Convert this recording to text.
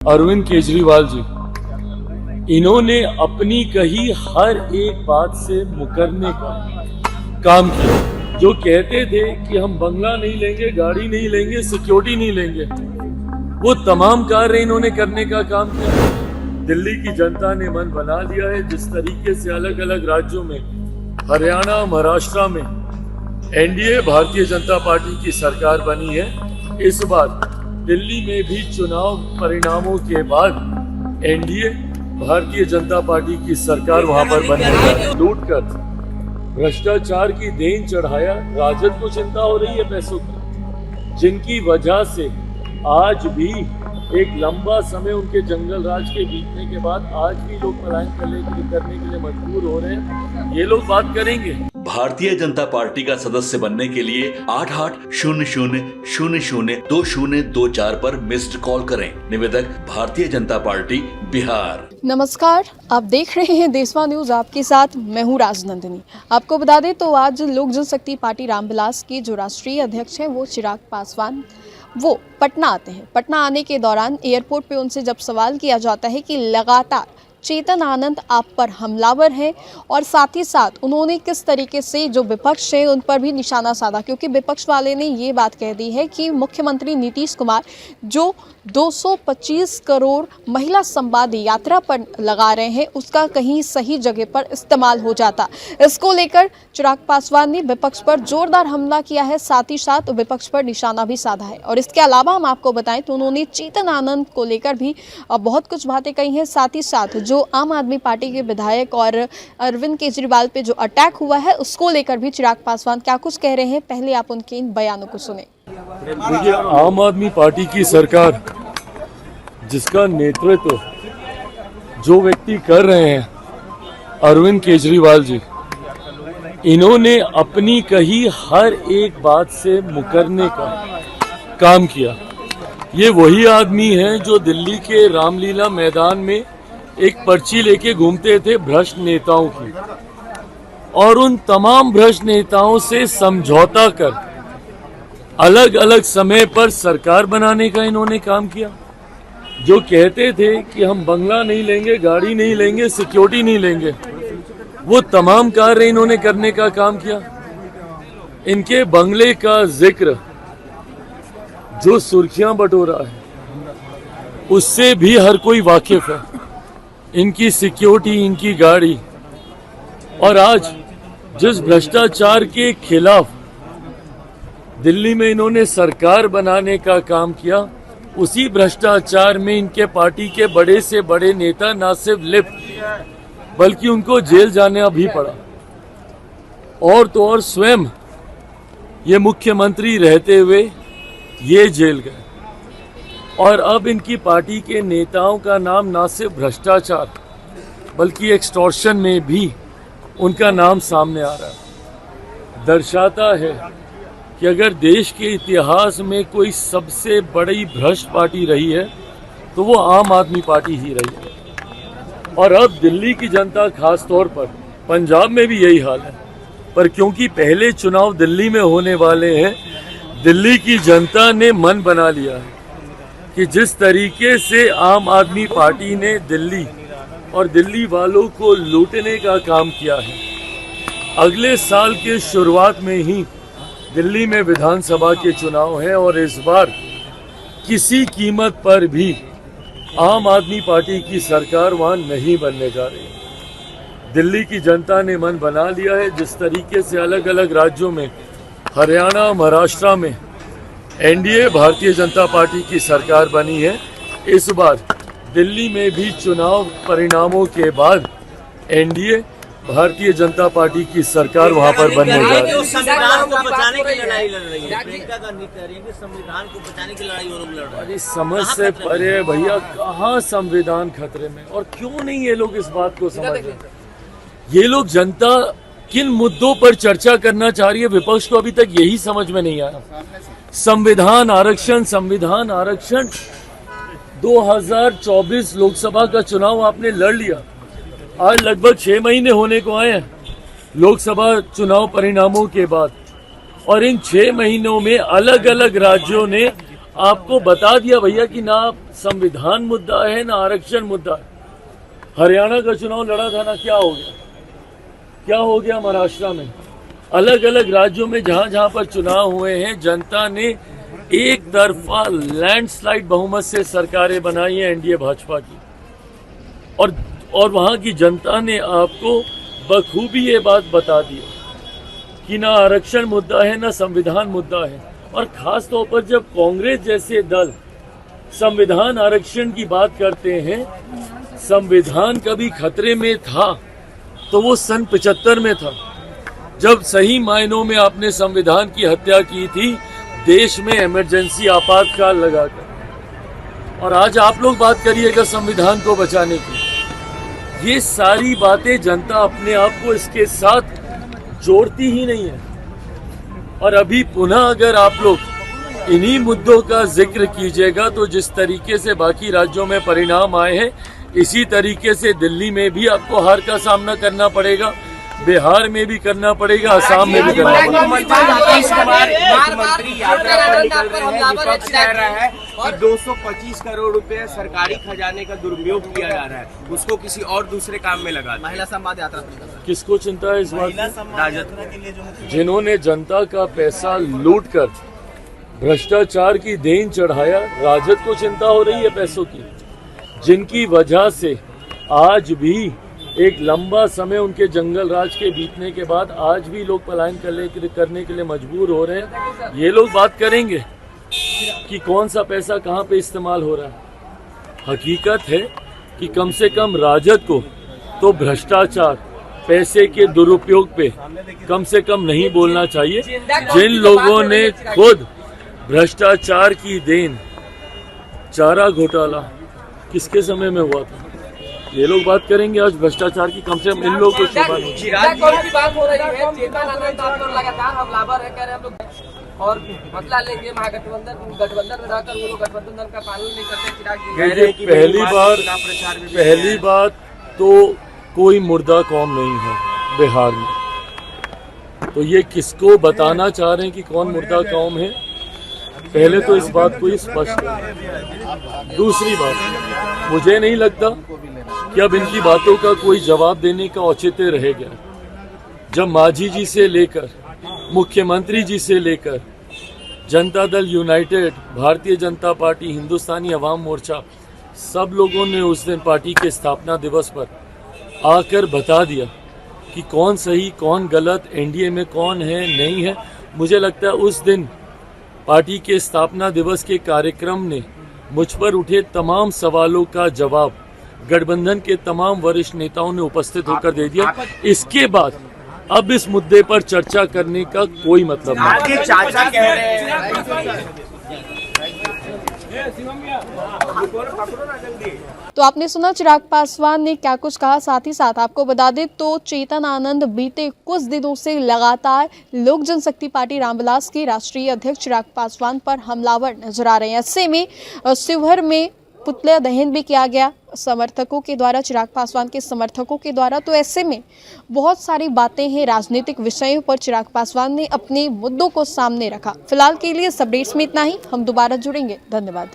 अरविंद केजरीवाल जी, इन्होंने अपनी कही हर एक बात से मुकरने का काम किया। जो कहते थे कि हम बंगला नहीं लेंगे, गाड़ी नहीं लेंगे, सिक्योरिटी नहीं लेंगे, वो तमाम कार्य इन्होंने करने का काम किया। दिल्ली की जनता ने मन बना लिया है। जिस तरीके से अलग अलग राज्यों में, हरियाणा, महाराष्ट्र में एनडीए भारतीय जनता पार्टी की सरकार बनी है, इस बार दिल्ली में भी चुनाव परिणामों के बाद एनडीए भारतीय जनता पार्टी की सरकार वहां पर बनने जा रही है। लूट कर भ्रष्टाचार की देन चढ़ाया, राजद को चिंता हो रही है पैसों की, जिनकी वजह से आज भी एक लंबा समय उनके जंगल राज के बीतने के बाद आज भी लोग पलायन करने के लिए मजबूर हो रहे हैं। ये लोग बात करेंगे। भारतीय जनता पार्टी का सदस्य बनने के लिए 8800002024 पर मिस्ड कॉल करें। निवेदक भारतीय जनता पार्टी बिहार। नमस्कार, आप देख रहे हैं देशवा न्यूज। आपके साथ मैं हूं राजनंदिनी। आपको बता दें तो आज लोक जनशक्ति पार्टी रामविलास के जो राष्ट्रीय अध्यक्ष हैं वो चिराग पासवान, वो पटना आते हैं। पटना आने के दौरान एयरपोर्ट पे उनसे जब सवाल किया जाता है कि लगातार चेतन आनंद आप पर हमलावर हैं, और साथ ही साथ उन्होंने किस तरीके से जो विपक्ष है उन पर भी निशाना साधा, क्योंकि विपक्ष वाले ने ये बात कह दी है कि मुख्यमंत्री नीतीश कुमार जो 225 करोड़ महिला संवाद यात्रा पर लगा रहे हैं उसका कहीं सही जगह पर इस्तेमाल हो जाता। इसको लेकर चिराग पासवान ने विपक्ष पर जोरदार हमला किया है, साथ ही साथ विपक्ष पर निशाना भी साधा है। और इसके अलावा हम आपको बताएं तो उन्होंने चेतन आनंद को लेकर भी बहुत कुछ बातें कही हैं। साथ ही साथ जो आम आदमी पार्टी के विधायक और अरविंद केजरीवाल पे जो अटैक हुआ है उसको लेकर भी चिराग पासवान क्या कुछ कह रहे हैं, पहले आप उनके इन बयानों को सुने। देखिए, आम आदमी पार्टी की सरकार जिसका नेतृत्व जो व्यक्ति कर रहे हैं अरविंद केजरीवाल जी, इन्होंने अपनी कही हर एक बात से मुकरने का काम किया। ये वही आदमी है जो दिल्ली के रामलीला मैदान में एक पर्ची लेके घूमते थे भ्रष्ट नेताओं की, और उन तमाम भ्रष्ट नेताओं से समझौता कर अलग अलग समय पर सरकार बनाने का इन्होंने काम किया। जो कहते थे कि हम बंगला नहीं लेंगे, गाड़ी नहीं लेंगे, सिक्योरिटी नहीं लेंगे, वो तमाम कार्य इन्होंने करने का काम किया। इनके बंगले का जिक्र जो सुर्खियां बटोरा है उससे भी हर कोई वाकिफ है। इनकी सिक्योरिटी, इनकी गाड़ी, और आज जिस भ्रष्टाचार के खिलाफ दिल्ली में इन्होंने सरकार बनाने का काम किया, उसी भ्रष्टाचार में इनके पार्टी के बड़े से बड़े नेता न सिर्फ लिप्त बल्कि उनको जेल जाना भी पड़ा। और तो और स्वयं ये मुख्यमंत्री रहते हुए ये जेल गए। और अब इनकी पार्टी के नेताओं का नाम ना सिर्फ भ्रष्टाचार बल्कि एक्सटॉर्शन में भी उनका नाम सामने आ रहा है। दर्शाता है कि अगर देश के इतिहास में कोई सबसे बड़ी भ्रष्ट पार्टी रही है तो वो आम आदमी पार्टी ही रही है। और अब दिल्ली की जनता, खास तौर पर पंजाब में भी यही हाल है, पर क्योंकि पहले चुनाव दिल्ली में होने वाले हैं, दिल्ली की जनता ने मन बना लिया है कि जिस तरीके से आम आदमी पार्टी ने दिल्ली और दिल्ली वालों को लूटने का काम किया है, अगले साल के शुरुआत में ही दिल्ली में विधानसभा के चुनाव हैं, और इस बार किसी कीमत पर भी आम आदमी पार्टी की सरकार वहां नहीं बनने जा रही। दिल्ली की जनता ने मन बना लिया है। जिस तरीके से अलग अलग राज्यों में, हरियाणा, महाराष्ट्र में एनडीए भारतीय जनता पार्टी की सरकार बनी है, इस बार दिल्ली में भी चुनाव परिणामों के बाद एनडीए भारतीय जनता पार्टी की सरकार वहां पर बनने जा रही है। संविधान को बचाने की लड़ाई लड़ रही है। प्रियंका गांधी कह रही है कि संविधान को बचाने की लड़ाई वो लोग लड़ रहे हैं। अरे समझ से परे भैया, कहाँ संविधान खतरे में, और क्यों नहीं ये लोग इस बात को समझ रहे। ये लोग जनता किन मुद्दों पर चर्चा करना चाह रही है, विपक्ष को अभी तक यही समझ में नहीं आया। संविधान आरक्षण 2024 लोकसभा का चुनाव आपने लड़ लिया। आज लगभग 6 महीने होने को आए हैं लोकसभा चुनाव परिणामों के बाद, और इन 6 महीनों में अलग अलग राज्यों ने आपको बता दिया भैया कि ना संविधान मुद्दा है ना आरक्षण मुद्दा है। हरियाणा का चुनाव लड़ा था ना, क्या हो गया? क्या हो गया महाराष्ट्र में? अलग अलग राज्यों में जहां जहां पर चुनाव हुए हैं, जनता ने एक तरफा लैंडस्लाइड बहुमत से सरकारें बनाई हैं एनडीए भाजपा की, और वहां की जनता ने आपको बखूबी ये बात बता दी कि ना आरक्षण मुद्दा है ना संविधान मुद्दा है। और खास तौर पर जब कांग्रेस जैसे दल संविधान आरक्षण की बात करते हैं, संविधान कभी खतरे में था तो वो सन 75 में था, जब सही मायनों में आपने संविधान की हत्या की थी देश में इमरजेंसी आपातकाल लगाकर। और आज आप लोग बात करिएगा संविधान को बचाने की। ये सारी बातें जनता अपने आप को इसके साथ जोड़ती ही नहीं है। और अभी पुनः अगर आप लोग इन्हीं मुद्दों का जिक्र कीजिएगा तो जिस तरीके से बाकी राज्यों में परिणाम आए हैं, इसी तरीके से दिल्ली में भी आपको हार का सामना करना पड़ेगा, बिहार में भी करना पड़ेगा, असम में भी करना पड़ेगा। मुख्यमंत्री यात्रा पर निकल रहे हैं, विपक्ष कह रहा है कि 225 करोड़ रुपए सरकारी खजाने का दुरुपयोग किया जा रहा है, उसको किसी और दूसरे काम में लगा। महिला संवाद यात्रा पर किसको चिंता है इस बात की? राजद, जिन्होंने जनता का पैसा लूटकर भ्रष्टाचार की देन चढ़ाया, राजद को चिंता हो रही है पैसों की, जिनकी वजह से आज भी एक लंबा समय उनके जंगल राज के बीतने के बाद आज भी लोग पलायन करने के लिए मजबूर हो रहे हैं। ये लोग बात करेंगे कि कौन सा पैसा कहाँ पे इस्तेमाल हो रहा है। हकीकत है कि कम से कम राजद को तो भ्रष्टाचार, पैसे के दुरुपयोग पे कम से कम नहीं बोलना चाहिए। जिन लोगों ने खुद भ्रष्टाचार की देन, चारा घोटाला किसके समय में हुआ था, ये लोग बात करेंगे आज भ्रष्टाचार की। कम से कम इन लोगों को शोभा नहीं। बात हो रही है, चेतन आनंद लगातार हमलावर है, कह रहे हैं हम लोग और बदला लेंगे गठबंधन में रहकर, वो लोग गठबंधन दल का पालन नहीं करते। पहली बात तो कोई मुर्दा कौम नहीं है बिहार में, तो ये किसको बताना चाह रहे हैं कि कौन मुर्दा कौम है, पहले तो इस बात को ही स्पष्ट है। दूसरी बात, मुझे नहीं लगता कि अब इनकी बातों का कोई जवाब देने का औचित्य रह गया। जब मांझी जी से लेकर मुख्यमंत्री जी से लेकर जनता दल यूनाइटेड, भारतीय जनता पार्टी, हिंदुस्तानी अवाम मोर्चा, सब लोगों ने उस दिन पार्टी के स्थापना दिवस पर आकर बता दिया कि कौन सही कौन गलत, एनडीए में कौन है नहीं है। मुझे लगता है उस दिन पार्टी के स्थापना दिवस के कार्यक्रम ने मुझ पर उठे तमाम सवालों का जवाब गठबंधन के तमाम वरिष्ठ नेताओं ने उपस्थित होकर दे दिया। इसके बाद अब इस मुद्दे पर चर्चा करने का कोई मतलब नहीं। आपके चाचा कह रहे हैं। तो आपने सुना चिराग पासवान ने क्या कुछ कहा। साथ ही साथ आपको बता दें तो चेतन आनंद बीते कुछ दिनों से लगातार लोक जनशक्ति पार्टी रामविलास के राष्ट्रीय अध्यक्ष चिराग पासवान पर हमलावर नजर आ रहे हैं। ऐसे में शिवहर में पुतला दहन भी किया गया समर्थकों के द्वारा, चिराग पासवान के समर्थकों के द्वारा। तो ऐसे में बहुत सारी बातें हैं, राजनीतिक विषयों पर चिराग पासवान ने अपने मुद्दों को सामने रखा। फिलहाल के लिए इस अपडेट्स में इतना ही, हम दोबारा जुड़ेंगे। धन्यवाद।